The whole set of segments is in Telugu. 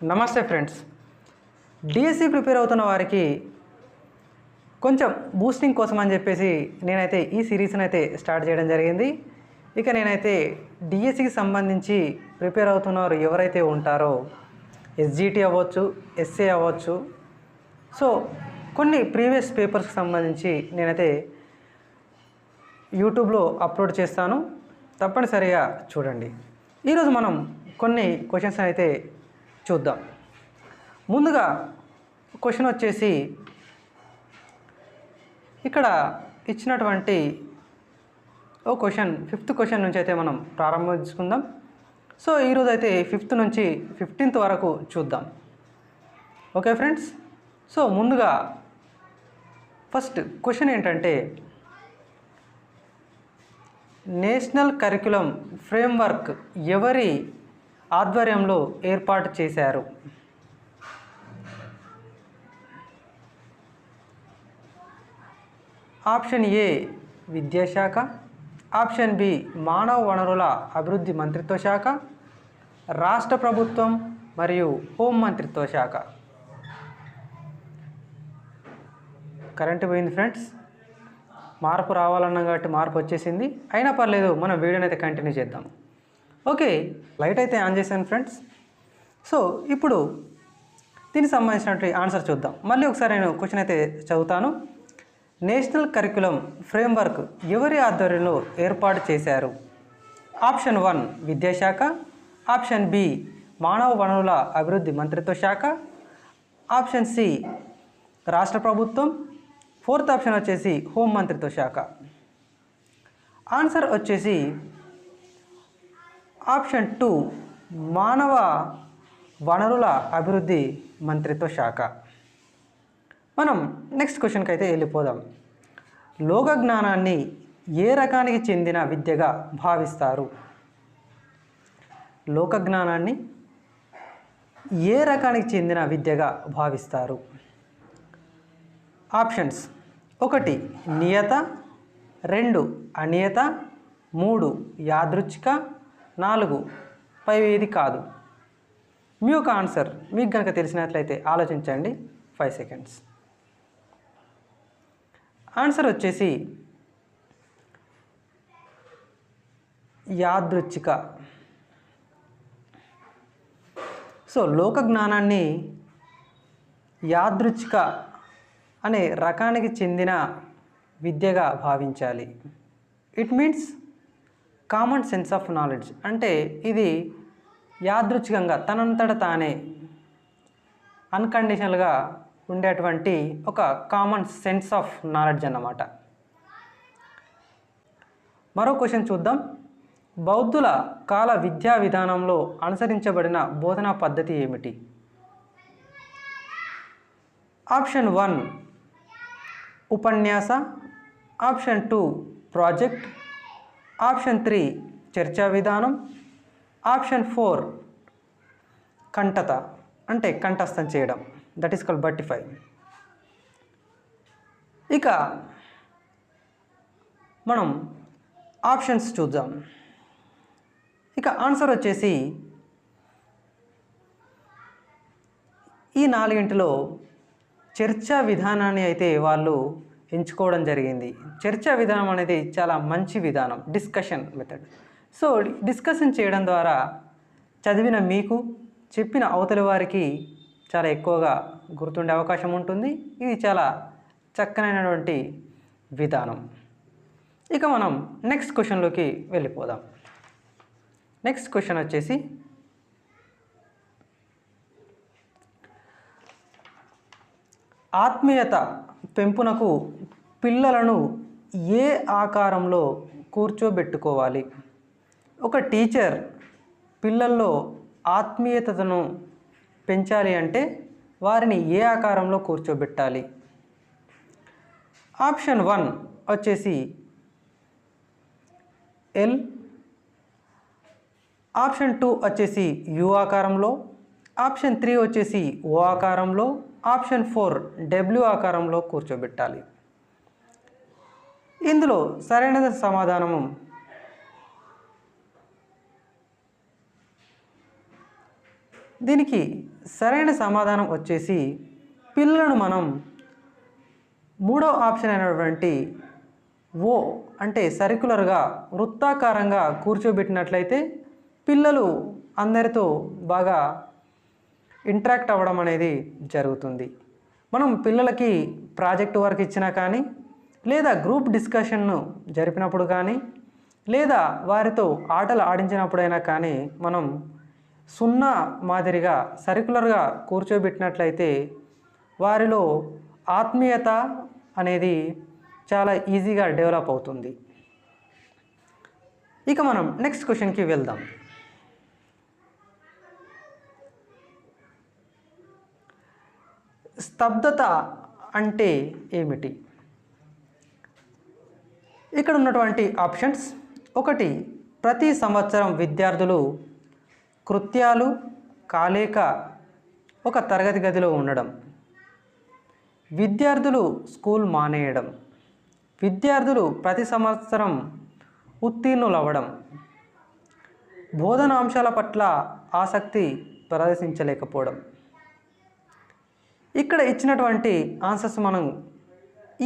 నమస్తే ఫ్రెండ్స్. డిఎస్సి ప్రిపేర్ అవుతున్న వారికి కొంచెం బూస్టింగ్ కోసం అని చెప్పేసి నేనైతే ఈ సిరీస్ని అయితే స్టార్ట్ చేయడం జరిగింది. ఇక నేనైతే డిఎస్సికి సంబంధించి ప్రిపేర్ అవుతున్నవారు ఎవరైతే ఉంటారో ఎస్జిటి అవ్వచ్చు, ఎస్ఏ అవ్వచ్చు, సో కొన్ని ప్రీవియస్ పేపర్స్కి సంబంధించి నేనైతే యూట్యూబ్లో అప్లోడ్ చేస్తాను, తప్పనిసరిగా చూడండి. ఈరోజు మనం కొన్ని క్వశ్చన్స్ అయితే చూద్దాం. ముందుగా క్వశ్చన్ వచ్చేసి ఇక్కడ ఇచ్చినటువంటి ఓ క్వశ్చన్, 5th క్వశ్చన్ నుంచి అయితే మనం ప్రారంభించుకుందాం. సో ఈరోజు అయితే 5th నుంచి 15th వరకు చూద్దాం. Okay friends. సో ముందుగా ఫస్ట్ క్వశ్చన్ ఏంటంటే, నేషనల్ కరిక్యులం ఫ్రేమ్వర్క్ ఎవరి ఆధ్వర్యంలో ఏర్పాటు చేశారు? ఆప్షన్ ఏ విద్యాశాఖ, ఆప్షన్ బి మానవ వనరుల అభివృద్ధి మంత్రిత్వ శాఖ, రాష్ట్ర ప్రభుత్వం మరియు హోం మంత్రిత్వ శాఖ. కరెంట్ పోయింది ఫ్రెండ్స్, మార్పు రావాలన్నా కాబట్టి మార్పు వచ్చేసింది. అయినా పర్లేదు, మనం వీడియోని అయితే కంటిన్యూ చేద్దాం. ఓకే, లైట్ అయితే ఆన్ చేశాను ఫ్రెండ్స్. సో ఇప్పుడు దీనికి సంబంధించినటువంటి ఆన్సర్ చూద్దాం. మళ్ళీ ఒకసారి నేను క్వశ్చన్ అయితే చదువుతాను. నేషనల్ కరిక్యులం ఫ్రేమ్వర్క్ ఎవరి ఆధ్వర్యంలో ఏర్పాటు చేశారు? ఆప్షన్ 1 విద్యాశాఖ, ఆప్షన్ బి మానవ వనరుల అభివృద్ధి మంత్రిత్వ శాఖ, ఆప్షన్ సి రాష్ట్ర ప్రభుత్వం, 4th ఆప్షన్ వచ్చేసి హోం మంత్రిత్వ శాఖ. ఆన్సర్ వచ్చేసి ఆప్షన్ 2 మానవ వనరుల అభివృద్ధి మంత్రిత్వ శాఖ. మనం నెక్స్ట్ క్వశ్చన్కి అయితే వెళ్ళిపోదాం. లోక జ్ఞానాన్ని ఏ రకానికి చెందిన విద్యగా భావిస్తారు? లోక జ్ఞానాన్ని ఏ రకానికి చెందిన విద్యగా భావిస్తారు? ఆప్షన్స్ 1 నియత, 2 అనియత, 3 యాదృచ్ఛిక, 4 పైవేది కాదు. మీ యొక్క ఆన్సర్ మీకు కనుక తెలిసినట్లయితే ఆలోచించండి. 5 seconds. ఆన్సర్ వచ్చేసి యాదృచ్ఛిక. సో లోక జ్ఞానాన్ని యాదృచ్ఛిక అనే రకానికి చెందిన విద్యగా భావించాలి. It means common sense of knowledge. అంటే ఇది యాదృచ్ఛికంగా తనంతట తానే అన్కండిషనల్గా ఉండేటువంటి ఒక కామన్ సెన్స్ ఆఫ్ నాలెడ్జ్ అన్నమాట. మరో క్వశ్చన్ చూద్దాం. బౌద్ధుల కాల విద్యా విధానంలో అనుసరించబడిన బోధనా పద్ధతి ఏమిటి? ఆప్షన్ 1 ఉపన్యాస, ఆప్షన్ 2 ప్రాజెక్ట్, ఆప్షన్ 3 చర్చా విధానం, ఆప్షన్ 4 కంఠత అంటే కంఠస్థం చేయడం, దట్ ఈస్ కాల్డ్ బట్టిఫై. ఇక మనం ఆప్షన్స్ చూద్దాం. ఇక ఆన్సర్ వచ్చేసి ఈ 4 చర్చా విధానాన్ని అయితే వాళ్ళు ఎంచుకోవడం జరిగింది. చర్చా విధానం అనేది చాలా మంచి విధానం, డిస్కషన్ మెథడ్. సో డిస్కషన్ చేయడం ద్వారా చదివిన మీకు, చెప్పిన అవతలి వారికి చాలా ఎక్కువగా గుర్తుండే అవకాశం ఉంటుంది. ఇది చాలా చక్కనైనటువంటి విధానం. ఇక మనం నెక్స్ట్ క్వశ్చన్లోకి వెళ్ళిపోదాం. నెక్స్ట్ క్వశ్చన్ వచ్చేసి, ఆత్మీయత పెంపునకు పిల్లలను ఏ ఆకారంలో కూర్చోబెట్టుకోవాలి? ఒక టీచర్ పిల్లల్లో ఆత్మీయతను పెంచాలి అంటే వారిని ఏ ఆకారంలో కూర్చోబెట్టాలి? ఆప్షన్ 1 వచ్చేసి ఎల్, ఆప్షన్ 2 వచ్చేసి యు ఆకారంలో, ఆప్షన్ 3 వచ్చేసి ఓ ఆకారంలో, ఆప్షన్ 4 డబ్ల్యూ ఆకారంలో కూర్చోబెట్టాలి. ఇందులో సరైన సమాధానము దీనికి సరైన సమాధానం వచ్చేసి పిల్లలను మనం మూడో ఆప్షన్ అయినటువంటి ఓ అంటే సర్క్యులర్గా వృత్తాకారంగా కూర్చోబెట్టినట్లయితే పిల్లలు అందరితో బాగా ఇంటరాక్ట్ అవ్వడం అనేది జరుగుతుంది. మనం పిల్లలకి ప్రాజెక్ట్ వర్క్ ఇచ్చినా కానీ, లేదా గ్రూప్ డిస్కషన్ను జరిపినప్పుడు కానీ, లేదా వారితో ఆటలు ఆడించినప్పుడైనా కానీ మనం సున్నా మాదిరిగా సర్క్యులర్గా కూర్చోబెట్టినట్లయితే వారిలో ఆత్మీయత అనేది చాలా ఈజీగా డెవలప్ అవుతుంది. ఇక మనం నెక్స్ట్ క్వశ్చన్కి వెళ్దాం. స్తబ్దత అంటే ఏమిటి? ఇక్కడ ఉన్నటువంటి ఆప్షన్స్: 1, ప్రతి సంవత్సరం విద్యార్థులు కృత్యాలు కాలేక ఒక తరగతి గదిలో ఉండడం, విద్యార్థులు స్కూల్ మానేయడం, విద్యార్థులు ప్రతి సంవత్సరం ఉత్తీర్ణులవ్వడం, బోధనాంశాల పట్ల ఆసక్తి ప్రదర్శించలేకపోవడం. ఇక్కడ ఇచ్చినటువంటి ఆన్సర్స్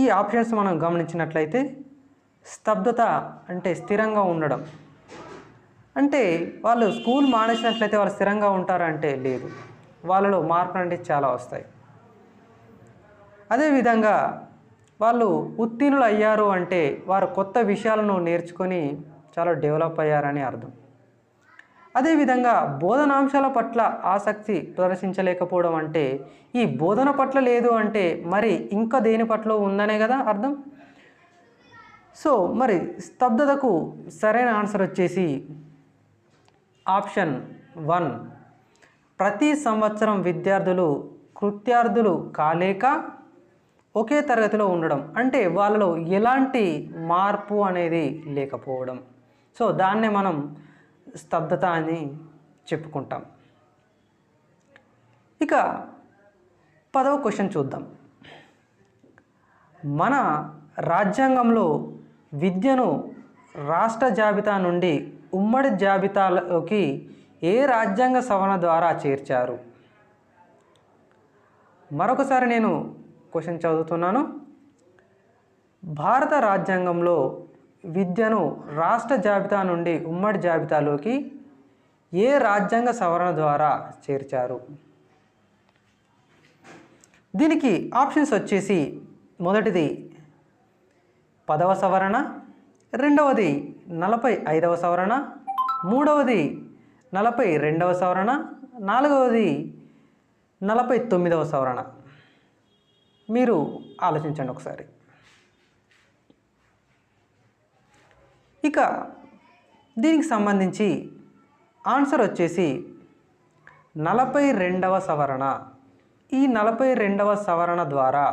ఈ ఆప్షన్స్ మనం గమనించినట్లయితే స్తబ్దత అంటే స్థిరంగా ఉండడం. అంటే వాళ్ళు స్కూల్ మానేసినట్లయితే వాళ్ళు స్థిరంగా ఉంటారంటే లేదు, వాళ్ళలో మార్పులు అంటే చాలా వస్తాయి. అదేవిధంగా వాళ్ళు ఉత్తీర్ణులు అయ్యారు అంటే వారు కొత్త విషయాలను నేర్చుకొని చాలా డెవలప్ అయ్యారని అర్థం. అదేవిధంగా బోధనాంశాల పట్ల ఆసక్తి ప్రదర్శించలేకపోవడం అంటే ఈ బోధన పట్ల లేదు అంటే మరి ఇంకా దేని పట్ల ఉందనే కదా అర్థం. సో మరి స్తబ్దతకు సరైన ఆన్సర్ వచ్చేసి ఆప్షన్ 1, ప్రతి సంవత్సరం విద్యార్థులు కృత్యార్థులు కాలేక ఒకే తరగతిలో ఉండడం. అంటే వాళ్ళలో ఎలాంటి మార్పు అనేది లేకపోవడం. సో దాన్నే మనం స్తబ్దత అని చెప్పుకుంటాం. ఇక 10వ క్వశ్చన్ చూద్దాం. మన రాజ్యాంగంలో విద్యను రాష్ట్ర జాబితా నుండి ఉమ్మడి జాబితాలోకి ఏ రాజ్యాంగ సవరణ ద్వారా చేర్చారు? మరొకసారి నేను క్వశ్చన్ చదువుతున్నాను. భారత రాజ్యాంగంలో విద్యను రాష్ట్ర జాబితా నుండి ఉమ్మడి జాబితాలోకి ఏ రాజ్యాంగ సవరణ ద్వారా చేర్చారు? దీనికి ఆప్షన్స్ వచ్చేసి: మొదటిది 10వ సవరణ, రెండవది 45వ సవరణ, మూడవది 42వ సవరణ, నాలుగవది 49వ సవరణ. మీరు ఆలోచించండి ఒకసారి. ఇక దీనికి సంబంధించి ఆన్సర్ వచ్చేసి 42వ సవరణ. ఈ 42వ సవరణ ద్వారా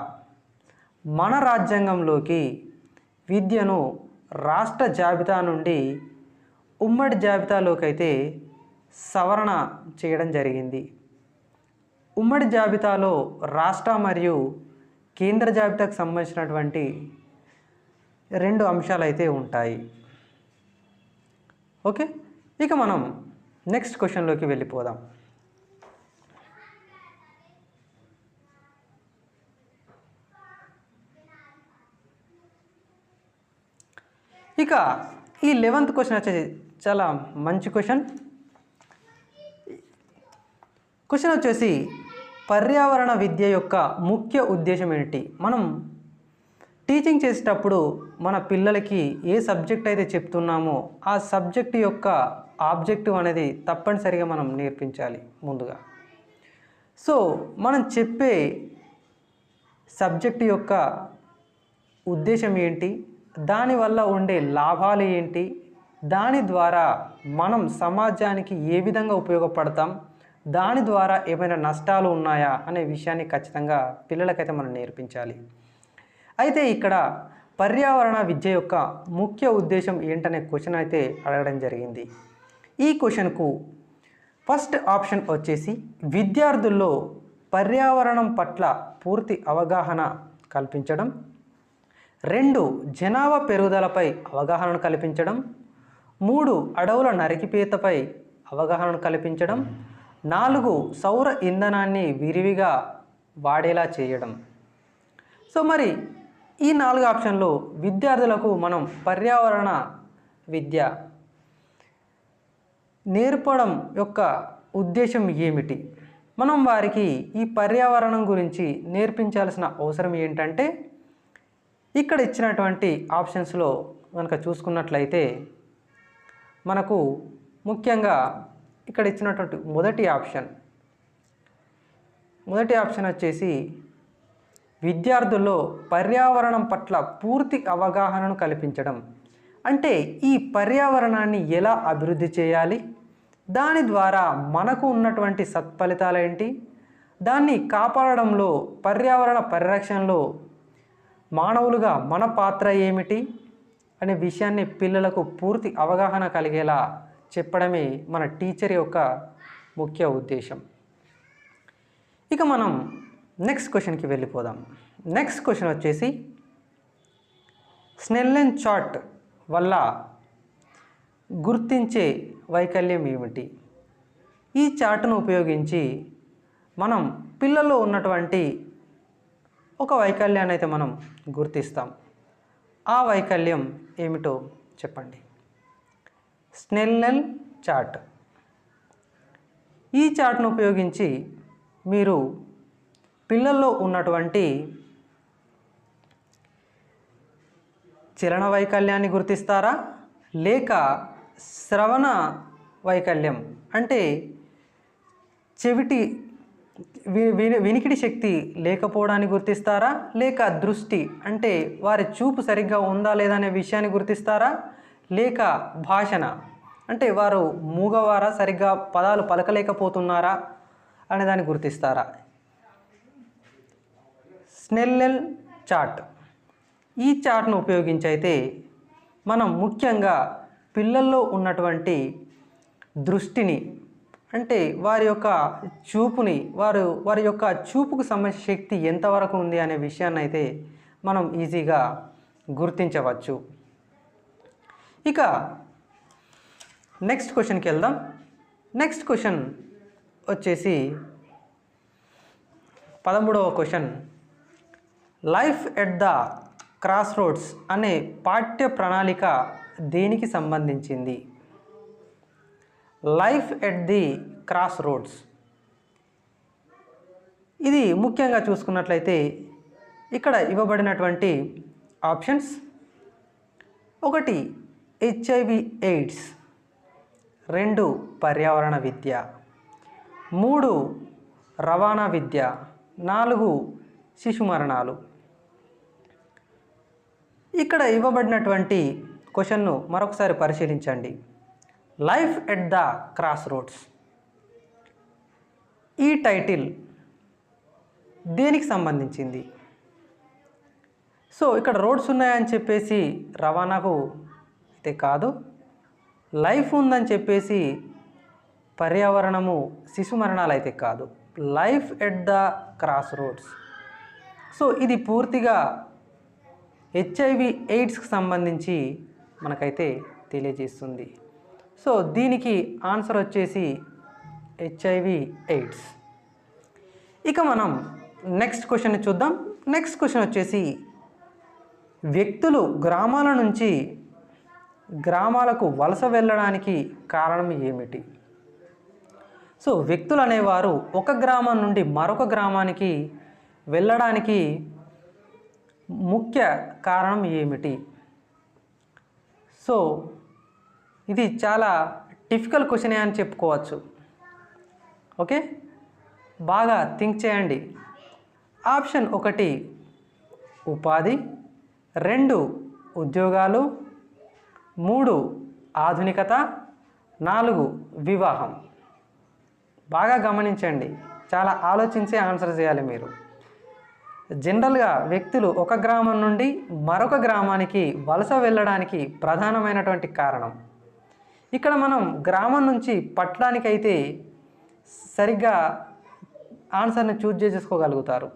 మన రాజ్యాంగంలోకి విద్యను రాష్ట్ర జాబితా నుండి ఉమ్మడి జాబితాలోకి అయితే సవరణ చేయడం జరిగింది. ఉమ్మడి జాబితాలో రాష్ట్ర మరియు కేంద్ర జాబితాకు సంబంధించినటువంటి 2 అంశాలు అయితే ఉంటాయి. ఓకే, ఇక మనం నెక్స్ట్ క్వశ్చన్లోకి వెళ్ళిపోదాం. ఇక ఈ 11th క్వశ్చన్ వచ్చేసి చాలా మంచి క్వశ్చన్. క్వశ్చన్ వచ్చేసి పర్యావరణ విద్య యొక్క ముఖ్య ఉద్దేశం ఏంటి? మనం టీచింగ్ చేసేటప్పుడు మన పిల్లలకి ఏ సబ్జెక్ట్ అయితే చెప్తున్నామో ఆ సబ్జెక్ట్ యొక్క ఆబ్జెక్టివ్ అనేది తప్పనిసరిగా మనం నేర్పించాలి ముందుగా. సో మనం చెప్పే సబ్జెక్ట్ యొక్క ఉద్దేశం ఏంటి, దానివల్ల ఉండే లాభాలు ఏంటి, దాని ద్వారా మనం సమాజానికి ఏ విధంగా ఉపయోగపడతాం, దాని ద్వారా ఏమైనా నష్టాలు ఉన్నాయా అనే విషయాన్ని ఖచ్చితంగా పిల్లలకైతే మనం నేర్పించాలి. అయితే ఇక్కడ పర్యావరణ విద్య యొక్క ముఖ్య ఉద్దేశం ఏంటనే క్వశ్చన్ అయితే అడగడం జరిగింది. ఈ క్వశ్చన్కు ఫస్ట్ ఆప్షన్ వచ్చేసి విద్యార్థుల్లో పర్యావరణం పట్ల పూర్తి అవగాహన కల్పించడం, 2 జనాభా పెరుగుదలపై అవగాహన కల్పించడం, 3 అడవుల నరికిపేతపై అవగాహన కల్పించడం, 4 సౌర ఇంధనాన్ని విరివిగా వాడేలా చేయడం. సో మరి ఈ 4 ఆప్షన్లో విద్యార్థులకు మనం పర్యావరణ విద్య నేర్పడం యొక్క ఉద్దేశం ఏమిటి? మనం వారికి ఈ పర్యావరణం గురించి నేర్పించాల్సిన అవసరం ఏంటంటే, ఇక్కడ ఇచ్చినటువంటి ఆప్షన్స్లో కనుక చూసుకున్నట్లయితే మనకు ముఖ్యంగా ఇక్కడ ఇచ్చినటువంటి మొదటి ఆప్షన్ వచ్చేసి విద్యార్థుల్లో పర్యావరణం పట్ల పూర్తి అవగాహనను కల్పించడం. అంటే ఈ పర్యావరణాన్ని ఎలా అభివృద్ధి చేయాలి, దాని ద్వారా మనకు ఉన్నటువంటి సత్ఫలితాలు ఏంటి, దాన్ని కాపాడడంలో పర్యావరణ పరిరక్షణలో మానవులుగా మన పాత్ర ఏమిటి అనే విషయాన్ని పిల్లలకు పూర్తి అవగాహన కలిగేలా చెప్పడమే మన టీచర్ యొక్క ముఖ్య ఉద్దేశం. ఇక మనం నెక్స్ట్ క్వశ్చన్కి వెళ్ళిపోదాం. నెక్స్ట్ క్వశ్చన్ వచ్చేసి స్నెల్లెన్ చార్ట్ వల్ల గుర్తించే వైకల్యం ఏమిటి? ఈ చార్ట్ను ఉపయోగించి మనం పిల్లల్లో ఉన్నటువంటి ఒక వైకల్యాన్ని అయితే మనం గుర్తిస్తాం. ఆ వైకల్యం ఏమిటో చెప్పండి. Snellen chart. ఈ చార్ట్ను ఉపయోగించి మీరు పిల్లల్లో ఉన్నటువంటి చలన వైకల్యాన్ని గుర్తిస్తారా, లేక శ్రవణ వైకల్యం అంటే వినికిడి శక్తి లేకపోవడాన్ని గుర్తిస్తారా, లేక దృష్టి అంటే వారి చూపు సరిగ్గా ఉందా లేదా అనే విషయాన్ని గుర్తిస్తారా, లేక భాషణ అంటే వారు మూగవారా, సరిగ్గా పదాలు పలకలేకపోతున్నారా అనే దాన్ని గుర్తిస్తారా? Snellen chart. ఈ చార్ట్ను ఉపయోగించి అయితే మనం ముఖ్యంగా పిల్లల్లో ఉన్నటువంటి దృష్టిని అంటే వారి యొక్క చూపుని వారి యొక్క చూపుకు సంబంధించిన శక్తి ఎంతవరకు ఉంది అనే విషయాన్ని అయితే మనం ఈజీగా గుర్తించవచ్చు. ఇక నెక్స్ట్ క్వశ్చన్కి వెళ్దాం. నెక్స్ట్ క్వశ్చన్ వచ్చేసి 13వ question. Life at the crossroads అనే పాఠ్య ప్రణాళిక దేనికి సంబంధించింది? Life at the crossroads. ఇది ముఖ్యంగా చూసుకున్నట్లయితే ఇక్కడ ఇవ్వబడినటువంటి ఆప్షన్స్: 1 HIV AIDS, 2 పర్యావరణ విద్య, 3 రవాణా విద్య, 4 శిశు మరణాలు. ఇక్కడ ఇవ్వబడినటువంటి క్వశ్చన్ను మరొకసారి పరిశీలించండి. Life at the cross roads, ఈ టైటిల్ దేనికి సంబంధించింది? సో ఇక్కడ రోడ్స్ ఉన్నాయని చెప్పేసి రవాణాకు అయితే కాదు, లైఫ్ ఉందని చెప్పేసి పర్యావరణము శిశు మరణాలు అయితే కాదు, life at the cross roads. So ఇది పూర్తిగా HIV AIDS సంబంధించి మనకైతే తెలియజేస్తుంది. సో దీనికి ఆన్సర్ వచ్చేసి HIV AIDS. ఇక మనం నెక్స్ట్ క్వశ్చన్ని చూద్దాం. నెక్స్ట్ క్వశ్చన్ వచ్చేసి వ్యక్తులు గ్రామాల నుంచి గ్రామాలకు వలస వెళ్ళడానికి కారణం ఏమిటి? సో వ్యక్తులు అనేవారు ఒక గ్రామం నుండి మరొక గ్రామానికి వెళ్ళడానికి ముఖ్య కారణం ఏమిటి? సో ఇది చాలా డిఫికల్ట్ క్వశ్చనే అని చెప్పుకోవచ్చు. ఓకే, బాగా థింక్ చేయండి. ఆప్షన్ 1 ఉపాధి, 2 ఉద్యోగాలు, 3 ఆధునికత, 4 వివాహం. బాగా గమనించండి, చాలా ఆలోచించే ఆన్సర్ చేయాలి మీరు. జనరల్గా వ్యక్తులు ఒక గ్రామం నుండి మరొక గ్రామానికి వలస వెళ్ళడానికి ప్రధానమైనటువంటి కారణం. ఇక్కడ మనం గ్రామం నుంచి పట్టణానికైతే సరిగ్గా ఆన్సర్ని చూజ్ చేసుకోగలుగుతారు,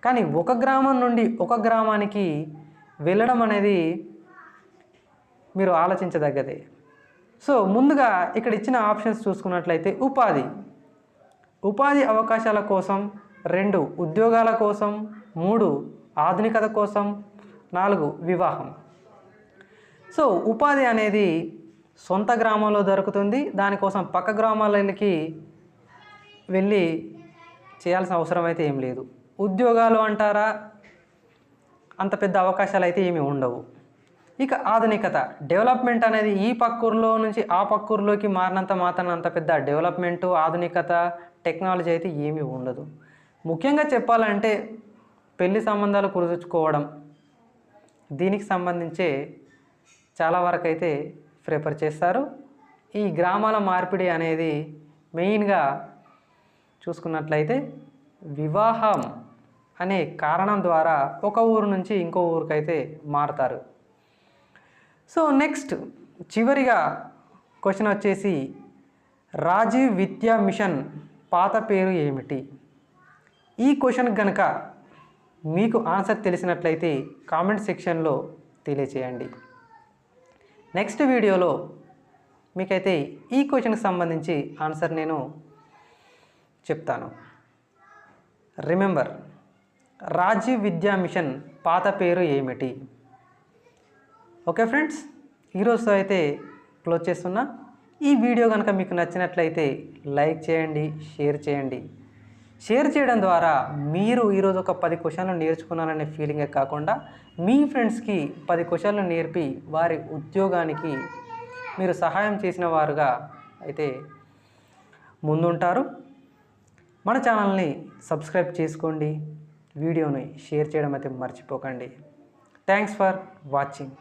కానీ ఒక గ్రామం నుండి ఒక గ్రామానికి వెళ్ళడం అనేది మీరు ఆలోచించదగ్గదే. సో ముందుగా ఇక్కడ ఇచ్చిన ఆప్షన్స్ చూసుకున్నట్లయితే ఉపాధి. ఉపాధి అవకాశాల కోసం, 2 ఉద్యోగాల కోసం, 3 ఆధునికత కోసం, 4 వివాహం. సో ఉపాధి అనేది సొంత గ్రామంలో దొరుకుతుంది. దానికోసం పక్క గ్రామాలకి వెళ్ళి చేయాల్సిన అవసరం అయితే ఏం లేదు. ఉద్యోగాలు అంటారా, అంత పెద్ద అవకాశాలు అయితే ఏమి ఉండవు. ఇక ఆధునికత, డెవలప్మెంట్ అనేది ఈ పక్కూరులో నుంచి ఆ పక్కూరులోకి మారినంత మాత్రం అంత పెద్ద డెవలప్మెంటు, ఆధునికత, టెక్నాలజీ అయితే ఏమీ ఉండదు. ముఖ్యంగా చెప్పాలంటే పెళ్లి సంబంధాలు కుదుర్చుకోవడం, దీనికి సంబంధించే చాలా వరకు అయితే ప్రిఫర్ చేస్తారు. ఈ గ్రామాల మార్పిడి అనేది మెయిన్గా చూసుకున్నట్లయితే వివాహం అనే కారణం ద్వారా ఒక ఊరు నుంచి ఇంకో ఊరికైతే మారుతారు. సో నెక్స్ట్ చివరిగా క్వశ్చన్ వచ్చేసి రాజీవ్ విద్యా మిషన్ పాత పేరు ఏమిటి? ఈ క్వశ్చన్ కనుక మీకు ఆన్సర్ తెలిసినట్లయితే కామెంట్ సెక్షన్లో తెలియచేయండి. నెక్స్ట్ వీడియోలో మీకైతే ఈ క్వశ్చన్కి సంబంధించి ఆన్సర్ నేను చెప్తాను. రిమెంబర్, రాజీవ్ విద్యా మిషన్ పాత పేరు ఏమిటి? ఓకే ఫ్రెండ్స్, ఈరోజు అయితే క్లోజ్ చేస్తున్నా. ఈ వీడియో కనుక మీకు నచ్చినట్లయితే లైక్ చేయండి, షేర్ చేయండి. షేర్ చేయడం ద్వారా మీరు ఈరోజు ఒక 10 క్వశ్చన్లు నేర్చుకున్నారనే ఫీలింగే కాకుండా మీ ఫ్రెండ్స్కి 10 క్వశ్చన్లు నేర్పి వారి ఉద్యోగానికి మీరు సహాయం చేసిన వారుగా అయితే ముందుంటారు. మన ఛానల్ని సబ్స్క్రైబ్ చేసుకోండి, వీడియోని షేర్ చేయడం అయితే మర్చిపోకండి. Thanks for watching.